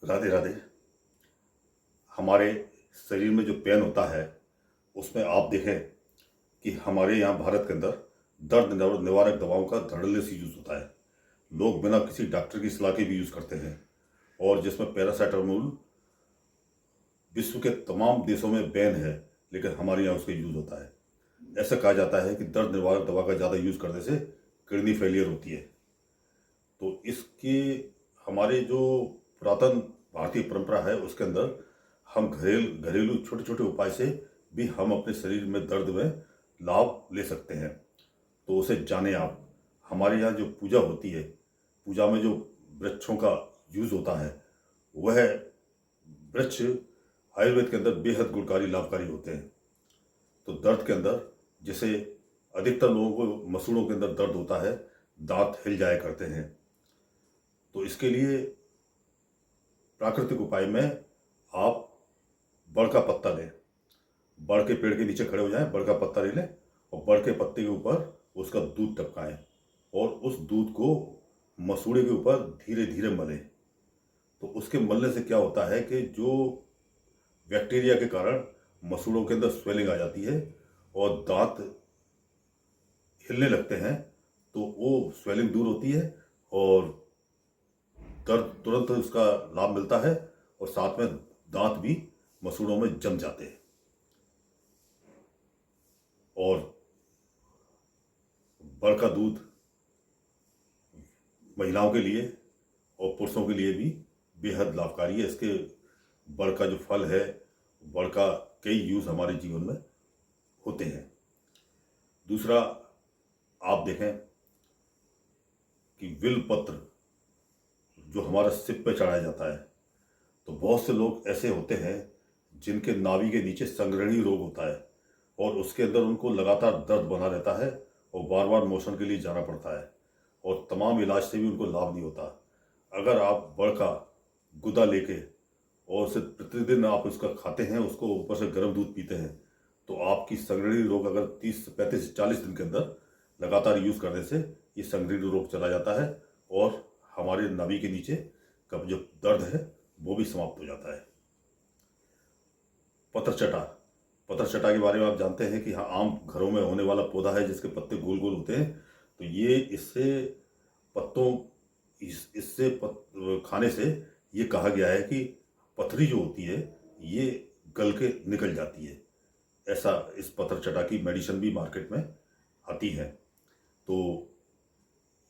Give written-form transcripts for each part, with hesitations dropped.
राधे राधे। हमारे शरीर में जो पेन होता है उसमें आप देखें कि हमारे यहाँ भारत के अंदर दर्द निवारक दवाओं का धड़ल्ले से यूज़ होता है। लोग बिना किसी डॉक्टर की सलाह के भी यूज़ करते हैं, और जिसमें पैरासीटामोल विश्व के तमाम देशों में बैन है, लेकिन हमारे यहाँ उसका यूज़ होता है। ऐसा कहा जाता है कि दर्द निवारक दवा का ज़्यादा यूज़ करने से किडनी फेलियर होती है। तो इसके हमारे जो पुरातन भारतीय परंपरा है उसके अंदर हम घरेलू छोटे छोटे उपाय से भी हम अपने शरीर में दर्द में लाभ ले सकते हैं। तो उसे जाने आप। हमारे यहाँ जो पूजा होती है, पूजा में जो वृक्षों का यूज होता है, वह वृक्ष आयुर्वेद के अंदर बेहद गुणकारी लाभकारी होते हैं। तो दर्द के अंदर, जैसे अधिकतर लोगों को मसूड़ों के अंदर दर्द होता है, दांत हिल जाया करते हैं, तो इसके लिए प्राकृतिक उपाय में आप बड़ का पत्ता लें। बड़ के पेड़ के नीचे खड़े हो जाएं, बड़ का पत्ता ले लें और बड़ के पत्ते के ऊपर उसका दूध टपकाएं और उस दूध को मसूड़े के ऊपर धीरे धीरे मलें। तो उसके मलने से क्या होता है कि जो बैक्टीरिया के कारण मसूड़ों के अंदर स्वेलिंग आ जाती है और दांत हिलने लगते हैं, तो वो स्वेलिंग दूर होती है और दर्द तुरंत उसका लाभ मिलता है, और साथ में दांत भी मसूड़ों में जम जाते हैं। और बड़ का दूध महिलाओं के लिए और पुरुषों के लिए भी बेहद लाभकारी है। इसके बड़ का जो फल है, बड़ का कई यूज हमारे जीवन में होते हैं। दूसरा, आप देखें कि विल पत्र जो हमारा सिर पे चढ़ाया जाता है, तो बहुत से लोग ऐसे होते हैं जिनके नाभि के नीचे संग्रहणी रोग होता है और उसके अंदर उनको लगातार दर्द बना रहता है और बार बार मोशन के लिए जाना पड़ता है, और तमाम इलाज से भी उनको लाभ नहीं होता। अगर आप बड़ का गुदा लेके और उसे प्रतिदिन आप उसका खाते हैं, उसको ऊपर से गर्म दूध पीते हैं, तो आपकी संग्रहणी रोग अगर 30 35 से 40 दिन के अंदर लगातार यूज करने से ये संग्रहणी रोग चला जाता है और हमारे नाभि के नीचे का जो दर्द है वो भी समाप्त हो जाता है। पत्रचटा। पत्रचटा के बारे में आप जानते हैं कि हाँ, आम घरों में होने वाला पौधा है जिसके पत्ते गोल गोल होते हैं। तो ये इससे पत्तों इससे खाने से ये कहा गया है कि पथरी जो होती है ये गल के निकल जाती है। ऐसा इस पत्रचटा की मेडिसिन भी मार्केट में आती है। तो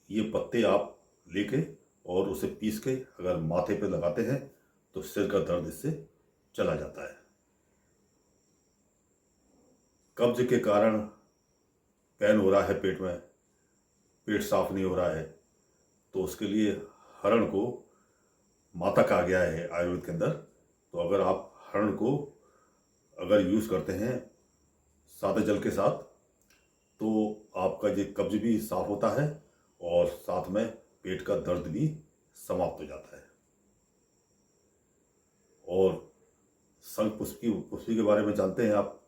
ये पत्ते आप लेके और उसे पीस के अगर माथे पे लगाते हैं तो सिर का दर्द इससे चला जाता है। कब्ज के कारण पेन हो रहा है पेट में, पेट साफ नहीं हो रहा है, तो उसके लिए हरण को माता कहा गया है आयुर्वेद के अंदर। तो अगर आप हरण को अगर यूज करते हैं सादे जल के साथ, तो आपका ये कब्ज भी साफ होता है और साथ में पेट का दर्द भी समाप्त हो जाता है। और शंख पुष्पी के बारे में जानते हैं आप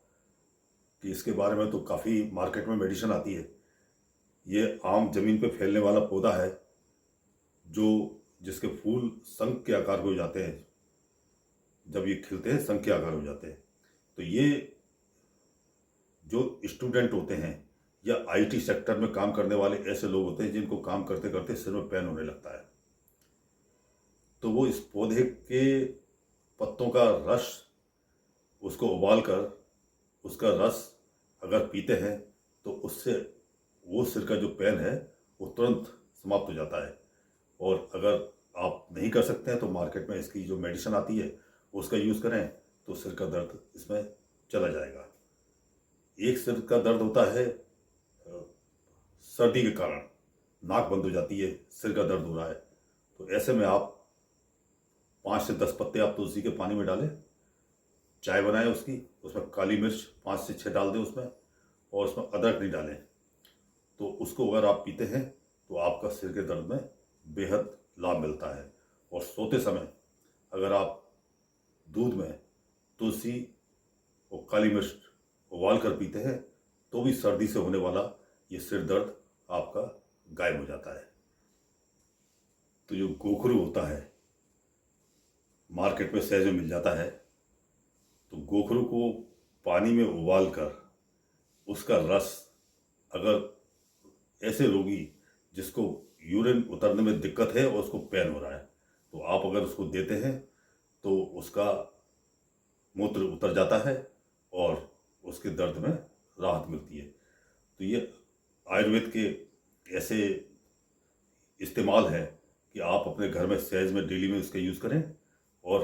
कि इसके बारे में तो काफ़ी मार्केट में मेडिसिन आती है। ये आम जमीन पे फैलने वाला पौधा है जो जिसके फूल शंख के आकार के हो जाते हैं। जब ये खिलते हैं शंख के आकार हो जाते हैं। तो ये जो स्टूडेंट होते हैं या आईटी सेक्टर में काम करने वाले ऐसे लोग होते हैं जिनको काम करते करते सिर में पेन होने लगता है, तो वो इस पौधे के पत्तों का रस, उसको उबाल कर उसका रस अगर पीते हैं तो उससे वो सिर का जो पेन है वो तुरंत समाप्त हो जाता है। और अगर आप नहीं कर सकते हैं तो मार्केट में इसकी जो मेडिसिन आती है उसका यूज़ करें तो सिर का दर्द इसमें चला जाएगा। एक सिर का दर्द होता है सर्दी के कारण, नाक बंद हो जाती है, सिर का दर्द हो रहा है, तो ऐसे में आप 5 से 10 पत्ते आप तुलसी के पानी में डालें, चाय बनाएं उसकी, उसमें काली मिर्च 5 से 6 डाल दें उसमें, और उसमें अदरक नहीं डालें, तो उसको अगर आप पीते हैं तो आपका सिर के दर्द में बेहद लाभ मिलता है। और सोते समय अगर आप दूध में तुलसी और काली मिर्च उबाल कर पीते हैं तो भी सर्दी से होने वाला ये सिर दर्द आपका गायब हो जाता है। तो जो गोखरू होता है, मार्केट में सहज में मिल जाता है, तो गोखरू को पानी में उबाल कर उसका रस, अगर ऐसे रोगी जिसको यूरिन उतरने में दिक्कत है और उसको पेन हो रहा है, तो आप अगर उसको देते हैं तो उसका मूत्र उतर जाता है और उसके दर्द में राहत मिलती है। तो ये आयुर्वेद के ऐसे इस्तेमाल है कि आप अपने घर में सहज में डेली में इसका यूज़ करें और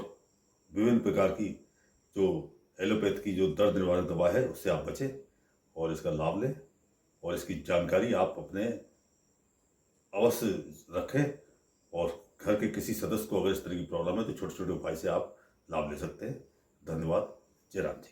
विभिन्न प्रकार की जो एलोपैथ की जो दर्द निवारक दवा है उससे आप बचें और इसका लाभ लें, और इसकी जानकारी आप अपने अवश्य रखें, और घर के किसी सदस्य को अगर इस तरह की प्रॉब्लम है तो छोटे छोटे उपाय से आप लाभ ले सकते हैं। धन्यवाद। जय राम जी की।